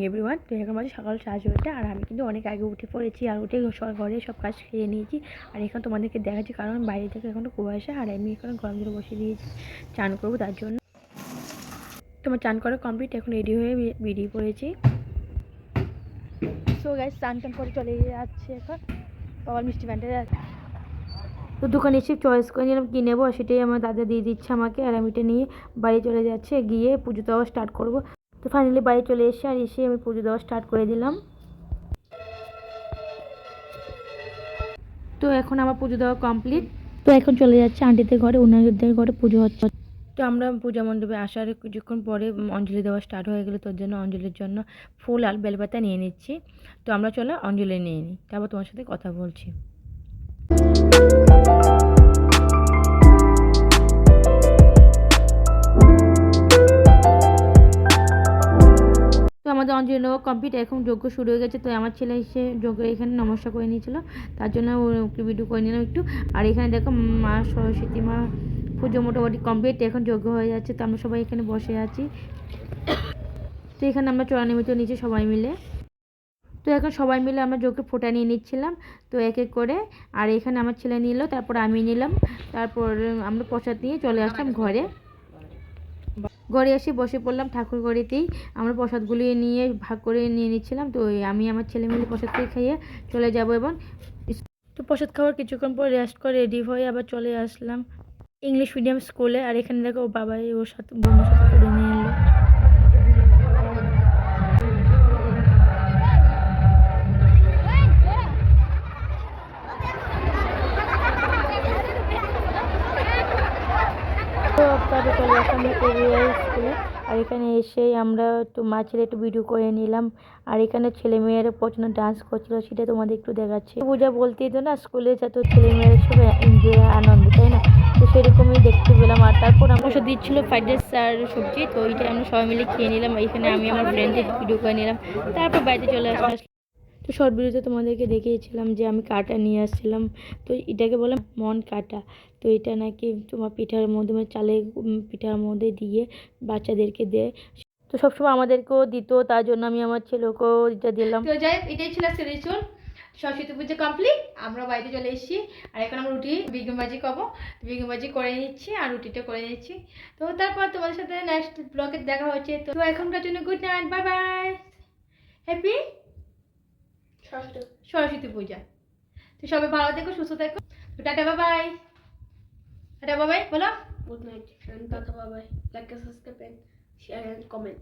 Everyone. তো এখন বাজে সকাল 7:30 আর আমি কিন্তু অনেক আগে উঠে পড়েছি আর উঠে ঘরে সব কাজ খেয়ে নিয়েছি। আর এখন তোমাদেরকে দেখাচ্ছি কারণ বাইরে থেকে এখনও কুয়াশা আর আমি এখন গরম জল বসিয়ে দিয়েছি চান করবো তার জন্য। তোমার চান করা কমপ্লিট, এখন রেডি হয়ে বেরিয়ে পড়েছি। সো গাইস, চান করে চলে যাচ্ছে এখন বাবার মিষ্টি প্যান্টে। তো দোকানে এসে চয়েস করে নিলাম কী নেবো, সেটাই আমার দাদা দিয়ে দিচ্ছে আমাকে আর আমি এটা নিয়ে বাড়ি চলে যাচ্ছে, গিয়ে পুজো দেওয়া স্টার্ট করবো। তো ফাইনালি বাড়ি চলে এসে আর এসে আমি পুজো দেওয়া স্টার্ট করে দিলাম। তো এখন আমার পুজো দেওয়া কমপ্লিট। তো এখন চলে যাচ্ছে আন্টিদের ঘরে, ওনাদের ঘরে পুজো হচ্ছে। তো আমরা পূজা মণ্ডপে আসার কিছুক্ষণ পরে অঞ্জলি দেওয়া স্টার্ট হয়ে গেলো, তোর জন্য অঞ্জলির জন্য ফুল আর বেলপাতা নিয়ে নিচ্ছি। তো আমরা চলো অঞ্জলি নিয়ে নিই, তারপর তোমার সাথে কথা বলছি। তো আমাদের অঞ্জলি নেওয়া কমপ্লিট, এখন যজ্ঞ শুরু হয়ে গেছে। তো আমার ছেলে এসে যজ্ঞ এখানে নমস্কার করে নিয়েছিল, তার জন্য ওকে ভিডিও করে নিলাম একটু। আর এখানে দেখো মা সরস্বতী মা পুজো মোটামুটি কমপ্লিট, এখন যজ্ঞ হয়ে যাচ্ছে। তো আমরা সবাই এখানে বসে আছি। তো এখানে আমরা চরণামৃত নিচে সবাই মিলে। তো এখন সবাই মিলে আমরা যজ্ঞ ফোঁটা নিয়ে নিচ্ছিলাম, তো এক এক করে। আর এখানে আমার ছেলে নিল, তারপর আমি নিলাম, তারপর আমরা প্রসাদ নিয়ে চলে আসলাম ঘরে এসে বসে পড়লাম ঠাকুর ঘরেতেই। আমরা প্রসাদগুলি নিয়ে ভাগ করে নিয়ে নিচ্ছিলাম। তো আমি আমার ছেলে মিলে প্রসাদ করে খাইয়ে চলে যাব। এবং তো প্রসাদ খাওয়ার কিছুক্ষণ পর রেস্ট করে রেডি হয়ে আবার চলে আসলাম ইংলিশ মিডিয়াম স্কুলে। আর এখানে দেখো ও বাবাই ওর সাথে বন্ধুর সাথে করে নিয়ে এলো। তো তারপরে চলে আসলাম স্কুলে। আর এখানে এসেই আমরা একটু মা ছেলে একটু ভিডিও করে নিলাম। আর এখানে ছেলে মেয়েরা প্রচণ্ড ডান্স করছিল, সেটা তোমাদের একটু দেখাচ্ছি। পূজা বলতেই তো না, স্কুলে যত ছেলে মেয়েরা সব এনজয় আনন্দ, তাই না? তো সেরকমই দেখতে পেলাম। আর তারপর আমার সাথে দিচ্ছিলো ফ্রাইড রাইস আর সবজি, তো ওইটা আমরা সবাই মিলে খেয়ে নিলাম। এখানে আমি আমার ফ্রেন্ডদের ভিডিও করে নিলাম, তারপর বাড়িতে চলে আসলাম। তো শর্ট ভিডিওতে তোমাদেরকে দেখিয়েছিলাম যে আমি কাটা নিয়ে আসছিলাম। তো এটাকে বলে মন কাটা। তো এটা নাকি তোমার পিঠার মধ্যে মানে চালের পিঠার মধ্যে দিয়ে বাচ্চাদেরকে দেয়। তো সবসময় আমাদেরকেও দিত, তার জন্য আমি আমার ছেলেকেও এটা দিলাম। তো যাই, এটাই ছিল আজকে রিচুয়াল। সরস্বতী পুজো কমপ্লিট, আমরা বাড়িতে চলে এসেছি। আর এখন আমরা রুটি বেগুনবাজি করবো, বেগুনবাজি করে নিচ্ছি আর রুটিটা করে নিচ্ছি। তো তারপর তোমাদের সাথে নেক্সট ব্লগে দেখা হচ্ছে। তো এখনকার জন্য good night, bye bye, happy Saraswati Puja. তো সবাই ভালো থেকো, সুস্থ থেকো। তো টাটা বাবাই, টাটা বাবাই বলো। Good night and tata bye bye. Like, subscribe and share and comment.